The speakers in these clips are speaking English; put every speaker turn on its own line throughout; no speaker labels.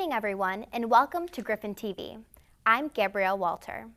Good evening, everyone, and welcome to Griffin TV. I'm Gabrielle Walter.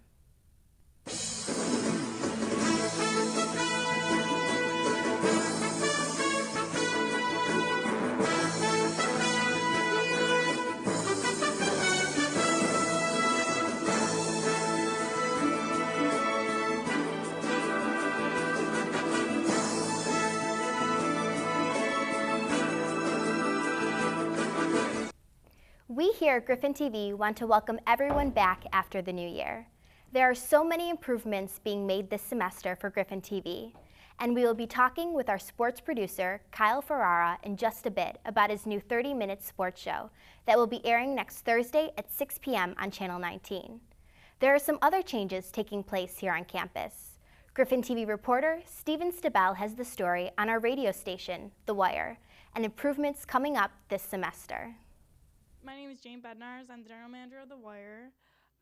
We here at Griffin TV want to welcome everyone back after the new year. There are so many improvements being made this semester for Griffin TV, and we will be talking with our sports producer, Kyle Ferrara, in just a bit about his new 30-minute sports show that will be airing next Thursday at 6 p.m. on Channel 19. There are some other changes taking place here on campus. Griffin TV reporter Steven Stabell has the story on our radio station, The Wire, and improvements coming up this semester.
My name is Jane Bednars. I'm the general manager of The Wire.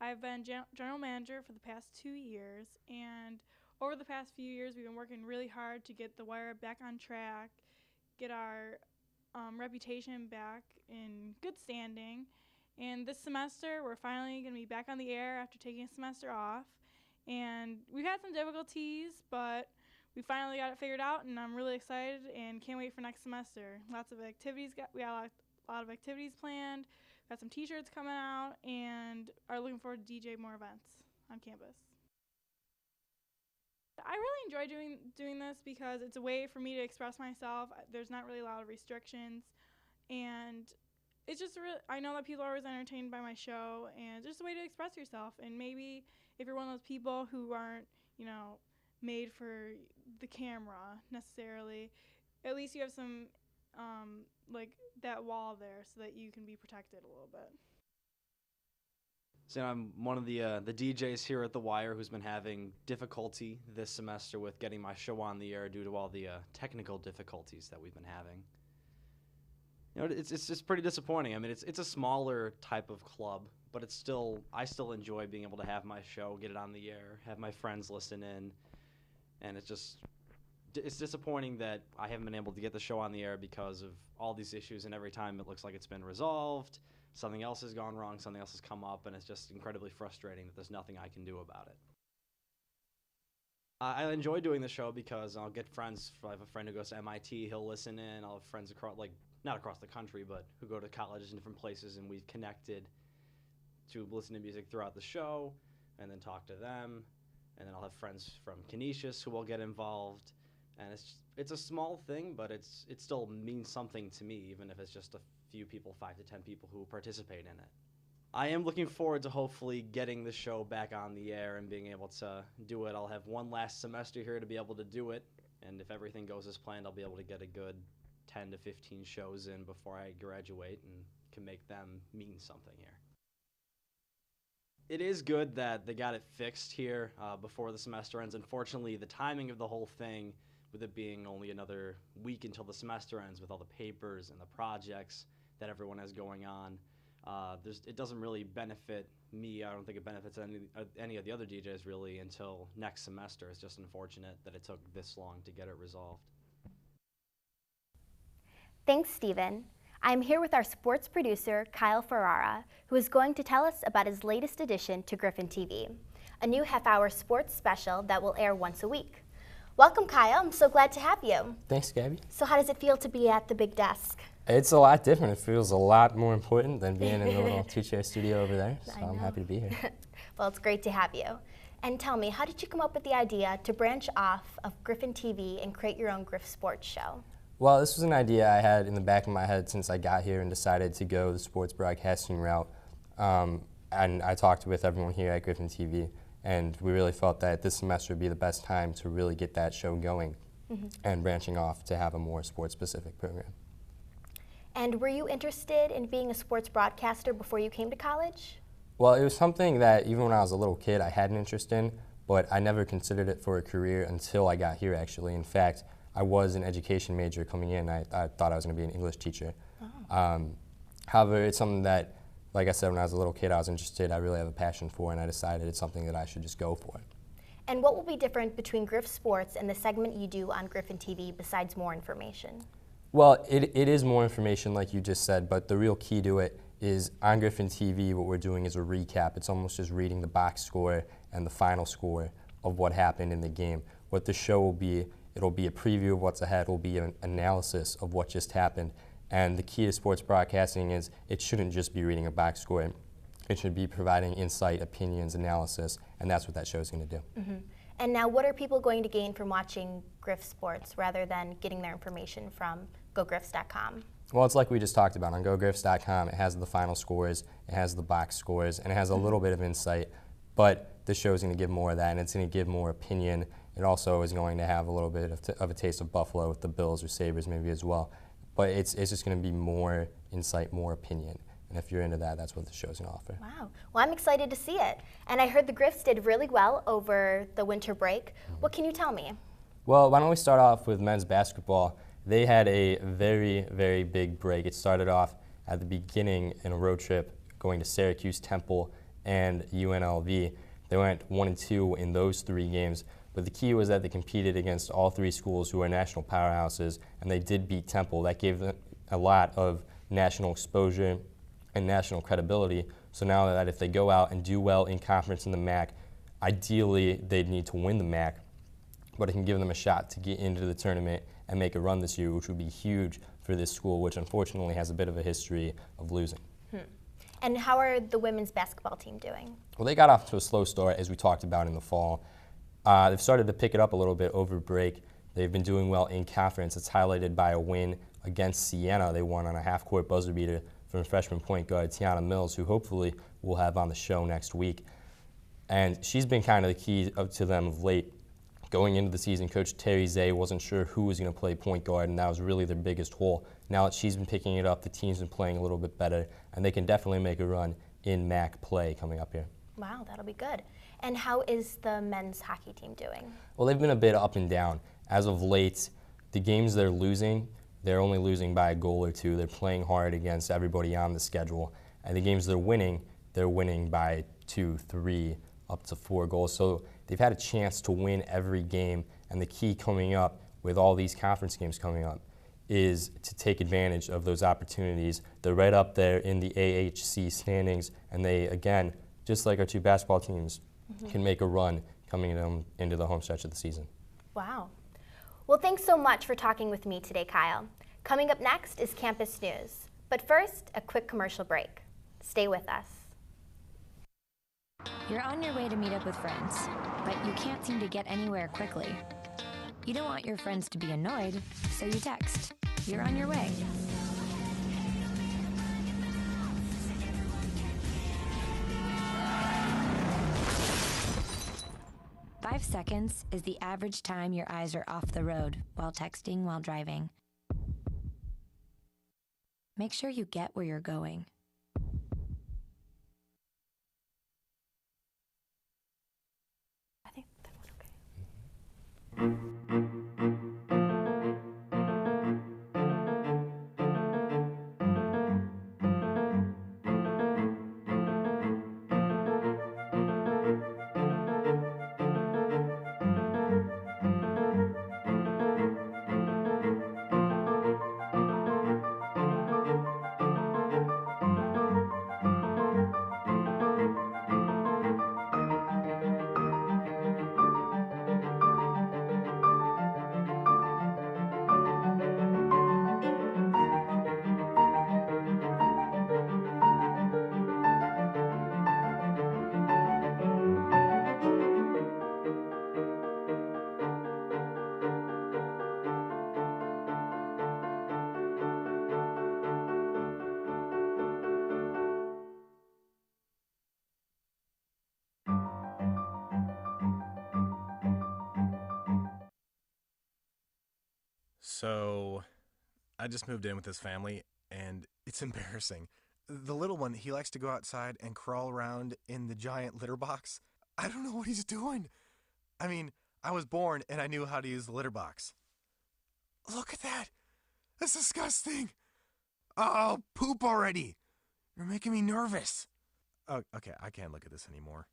I've been general manager for the past 2 years, and over the past few years we've been working really hard to get The Wire back on track, get our reputation back in good standing. And this semester we're finally going to be back on the air after taking a semester off. And we've had some difficulties, but we finally got it figured out, and I'm really excited and can't wait for next semester. Lots of activities, we got a lot of activities planned, got some t-shirts coming out, and are looking forward to DJ more events on campus. I really enjoy doing this because it's a way for me to express myself. There's not really a lot of restrictions, and it's just I know that people are always entertained by my show, and it's just a way to express yourself. And maybe if you're one of those people who aren't, made for the camera necessarily, at least you have some like that wall there so that you can be protected a little bit.
So I'm one of the DJs here at The Wire who's been having difficulty this semester with getting my show on the air due to all the technical difficulties that we've been having. It's just pretty disappointing. I mean, it's a smaller type of club, but I still enjoy being able to have my show, get it on the air, have my friends listen in, and it's disappointing that I haven't been able to get the show on the air because of all these issues, and every time it looks like it's been resolved, something else has gone wrong, something else has come up, and it's just incredibly frustrating that there's nothing I can do about it. I enjoy doing the show because I'll get friends. I have a friend who goes to MIT, he'll listen in. I'll have friends across, not across the country, but who go to colleges in different places, and we've connected to listen to music throughout the show and then talk to them. And then I'll have friends from Canisius who will get involved. And it's a small thing, but it still means something to me, even if it's just a few people, 5 to 10 people who participate in it. I am looking forward to hopefully getting the show back on the air and being able to do it. I'll have one last semester here to be able to do it, and if everything goes as planned, I'll be able to get a good 10 to 15 shows in before I graduate and can make them mean something here. It is good that they got it fixed here before the semester ends. Unfortunately, the timing of the whole thing, with it being only another week until the semester ends with all the papers and the projects that everyone has going on, it doesn't really benefit me. I don't think it benefits any of the other DJs really until next semester. It's just unfortunate that it took this long to get it resolved.
Thanks, Steven. I'm here with our sports producer, Kyle Ferrara, who is going to tell us about his latest addition to Griffin TV, a new half-hour sports special that will air once a week. Welcome, Kyle. I'm so glad to have you.
Thanks, Gabby.
So how does it feel to be at the big desk?
It's a lot different. It feels a lot more important than being in the little two-chair studio over there, so I'm happy to be here.
Well, it's great to have you. And tell me, how did you come up with the idea to branch off of Griffin TV and create your own Griff Sports show?
Well, this was an idea I had in the back of my head since I got here and decided to go the sports broadcasting route. And I talked with everyone here at Griffin TV, and we really felt that this semester would be the best time to really get that show going and branching off to have a more sports-specific program.
And were you interested in being a sports broadcaster before you came to college?
Well, it was something that even when I was a little kid I had an interest in, but I never considered it for a career until I got here, actually. In fact, I was an education major coming in. I thought I was going to be an English teacher. Oh. However, it's something that, like I said, when I was a little kid I was interested, I really have a passion for, and I decided it's something that I should just go for.
And what will be different between Griff Sports and the segment you do on Griffin TV besides more information?
Well, it is more information like you just said, but the real key to it is on GriffinTV, what we're doing is a recap. It's almost just reading the box score and the final score of what happened in the game. What the show will be, it'll be a preview of what's ahead, it'll be an analysis of what just happened. And the key to sports broadcasting is it shouldn't just be reading a box score. It should be providing insight, opinions, analysis, and that's what that show is going to do.
Mm-hmm. And now what are people going to gain from watching Griff Sports rather than getting their information from GoGriffs.com?
Well, it's like we just talked about. On GoGriffs.com, it has the final scores, it has the box scores, and it has a little bit of insight. But the show is going to give more of that, and it's going to give more opinion. It also is going to have a little bit of a taste of Buffalo with the Bills or Sabres maybe as well. But it's just going to be more insight, more opinion. And if you're into that, that's what the show's going to offer.
Wow. Well, I'm excited to see it. And I heard the Griffs did really well over the winter break. What can you tell me?
Well, why don't we start off with men's basketball. They had a very, very big break. It started off at the beginning in a road trip going to Syracuse, Temple, and UNLV. They went 1-2 in those 3 games. But the key was that they competed against all 3 schools who are national powerhouses, and they did beat Temple. That gave them a lot of national exposure and national credibility. So now that if they go out and do well in conference in the MAC, ideally they'd need to win the MAC, but it can give them a shot to get into the tournament and make a run this year, which would be huge for this school, which unfortunately has a bit of a history of losing.
And how are the women's basketball team doing?
Well, they got off to a slow start, as we talked about in the fall. They've started to pick it up a little bit over break. They've been doing well in conference. It's highlighted by a win against Siena. They won on a half-court buzzer beater from freshman point guard Tiana Mills, who hopefully we'll have on the show next week. And she's been kind of the key to them of late. Going into the season, Coach Terry Zay wasn't sure who was going to play point guard, and that was really their biggest hole. Now that she's been picking it up, the team's been playing a little bit better, and they can definitely make a run in MAC play coming up here.
Wow, that'll be good. And how is the men's hockey team doing?
Well, they've been a bit up and down. As of late, the games they're losing, they're only losing by a goal or 2. They're playing hard against everybody on the schedule. And the games they're winning by 2, 3, up to 4 goals. So they've had a chance to win every game. And the key coming up with all these conference games coming up is to take advantage of those opportunities. They're right up there in the AHC standings. And they, again, just like our 2 basketball teams, can make a run coming into the home stretch of the season.
Wow. Well, thanks so much for talking with me today, Kyle. Coming up next is Campus News. But first, a quick commercial break. Stay with us.
You're on your way to meet up with friends, but you can't seem to get anywhere quickly. You don't want your friends to be annoyed, so you text. You're on your way. Five seconds is the average time your eyes are off the road while texting while driving. Make sure you get where you're going.
I think that went okay.
So, I just moved in with this family, and it's embarrassing. The little one, he likes to go outside and crawl around in the giant litter box. I don't know what he's doing. I mean, I was born and I knew how to use the litter box. Look at that. That's disgusting. Oh, poop already. You're making me nervous. Oh, okay, I can't look at this anymore.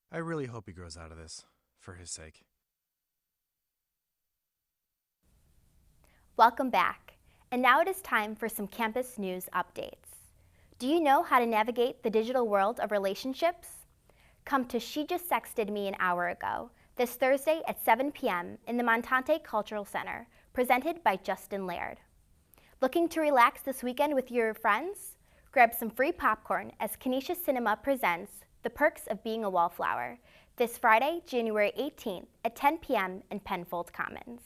I really hope he grows out of this, for his sake.
Welcome back. And now it is time for some campus news updates. Do you know how to navigate the digital world of relationships? Come to She Just Sexted Me an Hour Ago, this Thursday at 7 p.m. in the Montante Cultural Center, presented by Justin Laird. Looking to relax this weekend with your friends? Grab some free popcorn as Canisius Cinema presents The Perks of Being a Wallflower, this Friday, January 18th at 10 p.m. in Penfold Commons.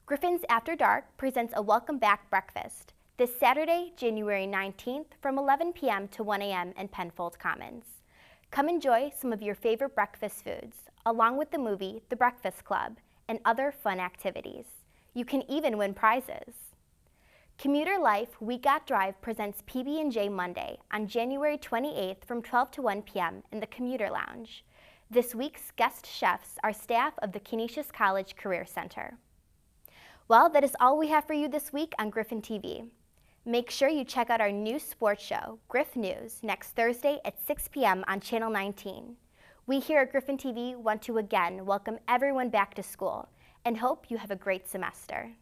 Griffin's After Dark presents a welcome back breakfast, this Saturday, January 19th from 11 p.m. to 1 a.m. in Penfold Commons. Come enjoy some of your favorite breakfast foods, along with the movie The Breakfast Club and other fun activities. You can even win prizes. Commuter Life We Got Drive presents PB&J Monday on January 28th from 12 to 1 p.m. in the Commuter Lounge. This week's guest chefs are staff of the Canisius College Career Center. Well, that is all we have for you this week on Griffin TV. Make sure you check out our new sports show, Griff News, next Thursday at 6 p.m. on Channel 19. We here at Griffin TV want to again welcome everyone back to school and hope you have a great semester.